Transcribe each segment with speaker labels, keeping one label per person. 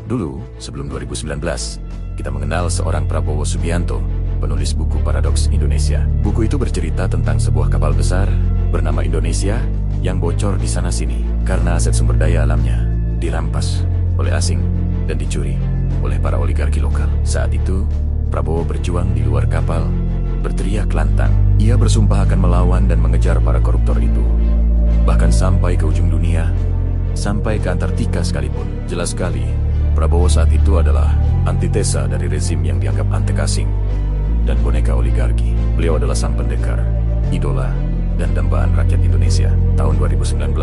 Speaker 1: Dulu, sebelum 2019, kita mengenal seorang Prabowo Subianto, penulis buku Paradoks Indonesia. Buku itu bercerita tentang sebuah kapal besar bernama Indonesia yang bocor di sana-sini karena aset sumber daya alamnya dirampas oleh asing dan dicuri oleh para oligarki lokal. Saat itu, Prabowo berjuang di luar kapal, berteriak lantang. Ia bersumpah akan melawan dan mengejar para koruptor itu, bahkan sampai ke ujung dunia, sampai ke Antartika sekalipun. Jelas sekali, Prabowo saat itu adalah antitesa dari rezim yang dianggap antek asing dan boneka oligarki. Beliau adalah sang pendekar, idola, dan dambaan rakyat Indonesia. Tahun 2019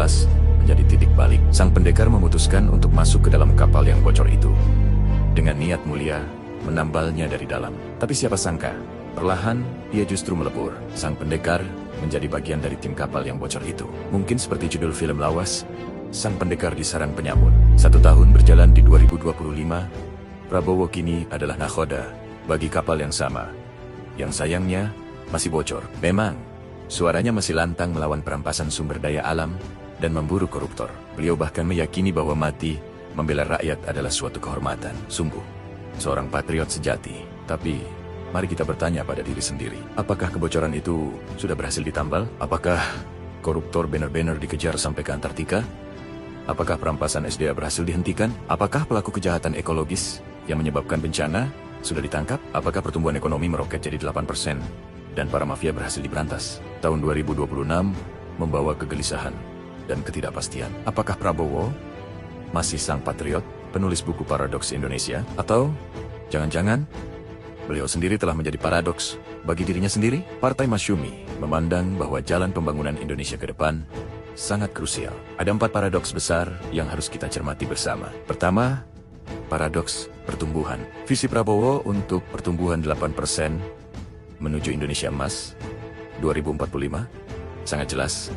Speaker 1: menjadi titik balik. Sang pendekar memutuskan untuk masuk ke dalam kapal yang bocor itu dengan niat mulia menambalnya dari dalam. Tapi siapa sangka, perlahan ia justru melebur. Sang pendekar menjadi bagian dari tim kapal yang bocor itu. Mungkin seperti judul film lawas, Sang Pendekar di Sarang Penyamun. 1 tahun berjalan di 2025, Prabowo kini adalah nakhoda bagi kapal yang sama, yang sayangnya masih bocor. Memang, suaranya masih lantang melawan perampasan sumber daya alam dan memburu koruptor. Beliau bahkan meyakini bahwa mati membela rakyat adalah suatu kehormatan. Sungguh, seorang patriot sejati. Tapi, mari kita bertanya pada diri sendiri. Apakah kebocoran itu sudah berhasil ditambal? Apakah koruptor benar-benar dikejar sampai ke Antartika? Apakah perampasan SDA berhasil dihentikan? Apakah pelaku kejahatan ekologis yang menyebabkan bencana sudah ditangkap? Apakah pertumbuhan ekonomi meroket jadi 8% dan para mafia berhasil diberantas? Tahun 2026 membawa kegelisahan dan ketidakpastian. Apakah Prabowo masih sang patriot, penulis buku Paradoks Indonesia? Atau jangan-jangan beliau sendiri telah menjadi paradoks bagi dirinya sendiri? Partai Masyumi memandang bahwa jalan pembangunan Indonesia ke depan sangat krusial. Ada 4 paradoks besar yang harus kita cermati bersama. Pertama, paradoks pertumbuhan. Visi Prabowo untuk pertumbuhan 8% menuju Indonesia Emas 2045 sangat jelas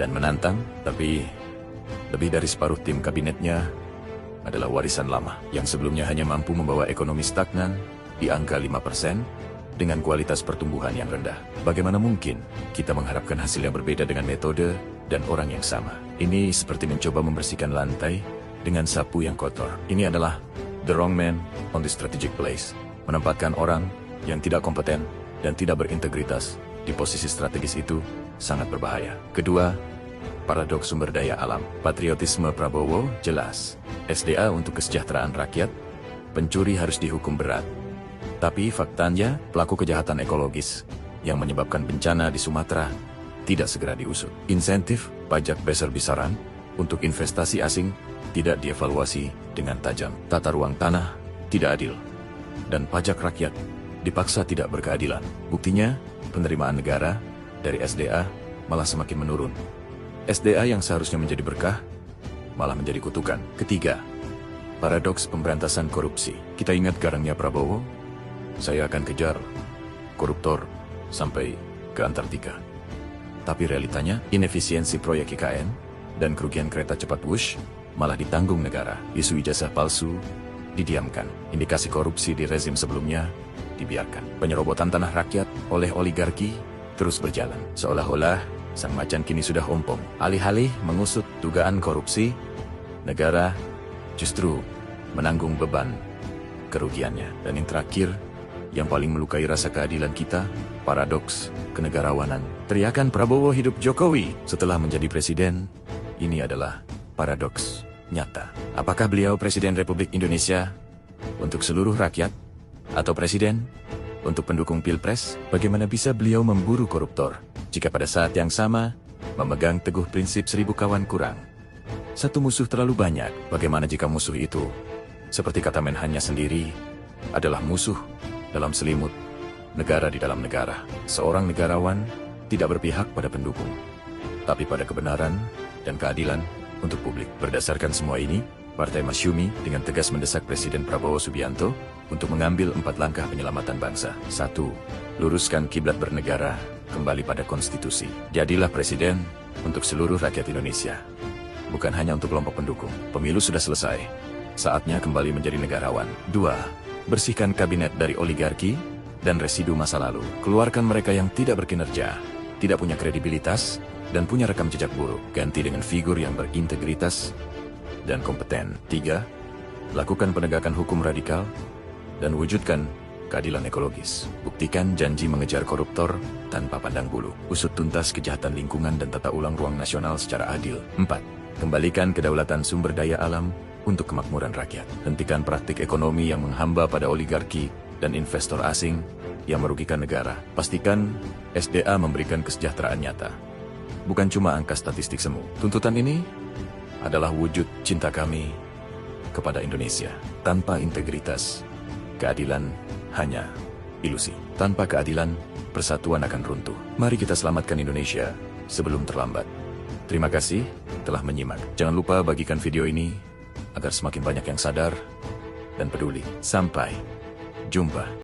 Speaker 1: dan menantang, tapi lebih dari separuh tim kabinetnya adalah warisan lama yang sebelumnya hanya mampu membawa ekonomi stagnan di angka 5% dengan kualitas pertumbuhan yang rendah. Bagaimana mungkin kita mengharapkan hasil yang berbeda dengan metode dan orang yang sama? Ini seperti mencoba membersihkan lantai dengan sapu yang kotor. Ini adalah the wrong man on the strategic place. Menempatkan orang yang tidak kompeten dan tidak berintegritas di posisi strategis itu sangat berbahaya. Kedua, paradoks sumber daya alam. Patriotisme Prabowo jelas. SDA untuk kesejahteraan rakyat, pencuri harus dihukum berat. Tapi faktanya, pelaku kejahatan ekologis yang menyebabkan bencana di Sumatera tidak segera diusut. Insentif pajak besar-besaran untuk investasi asing tidak dievaluasi dengan tajam. Tata ruang tanah tidak adil, dan pajak rakyat dipaksa tidak berkeadilan. Buktinya, penerimaan negara dari SDA malah semakin menurun. SDA yang seharusnya menjadi berkah malah menjadi kutukan. Ketiga, paradoks pemberantasan korupsi. Kita ingat garangnya Prabowo, saya akan kejar koruptor sampai ke Antartika. Tapi realitanya, inefisiensi proyek IKN dan kerugian kereta cepat Wush malah ditanggung negara. Isu ijazah palsu didiamkan. Indikasi korupsi di rezim sebelumnya dibiarkan. Penyerobotan tanah rakyat oleh oligarki terus berjalan. Seolah-olah sang macan kini sudah ompong. Alih-alih mengusut dugaan korupsi, negara justru menanggung beban kerugiannya. Dan yang terakhir, yang paling melukai rasa keadilan kita, paradoks kenegarawanan. Teriakan Prabowo hidup Jokowi setelah menjadi presiden, ini adalah paradoks nyata. Apakah beliau Presiden Republik Indonesia untuk seluruh rakyat? Atau presiden untuk pendukung pilpres? Bagaimana bisa beliau memburu koruptor jika pada saat yang sama memegang teguh prinsip 1000 kawan kurang? Satu musuh terlalu banyak. Bagaimana jika musuh itu, seperti kata Menhannya sendiri, adalah musuh dalam selimut, negara di dalam negara? Seorang negarawan tidak berpihak pada pendukung, tapi pada kebenaran dan keadilan untuk publik. Berdasarkan semua ini, Partai Masyumi dengan tegas mendesak Presiden Prabowo Subianto untuk mengambil 4 langkah penyelamatan bangsa. 1. Luruskan kiblat bernegara kembali pada konstitusi. Jadilah presiden untuk seluruh rakyat Indonesia, bukan hanya untuk kelompok pendukung. Pemilu sudah selesai, saatnya kembali menjadi negarawan. 2. Bersihkan kabinet dari oligarki dan residu masa lalu. Keluarkan mereka yang tidak berkinerja, tidak punya kredibilitas, dan punya rekam jejak buruk. Ganti dengan figur yang berintegritas dan kompeten. 3. Lakukan penegakan hukum radikal, dan wujudkan keadilan ekologis. Buktikan janji mengejar koruptor tanpa pandang bulu. Usut tuntas kejahatan lingkungan dan tata ulang ruang nasional secara adil. 4. Kembalikan kedaulatan sumber daya alam untuk kemakmuran rakyat. Hentikan praktik ekonomi yang menghamba pada oligarki dan investor asing yang merugikan negara. Pastikan SDA memberikan kesejahteraan nyata, bukan cuma angka statistik semu. Tuntutan ini adalah wujud cinta kami kepada Indonesia. Tanpa integritas, keadilan hanya ilusi. Tanpa keadilan, persatuan akan runtuh. Mari kita selamatkan Indonesia sebelum terlambat. Terima kasih telah menyimak. Jangan lupa bagikan video ini agar semakin banyak yang sadar dan peduli. Sampai jumpa.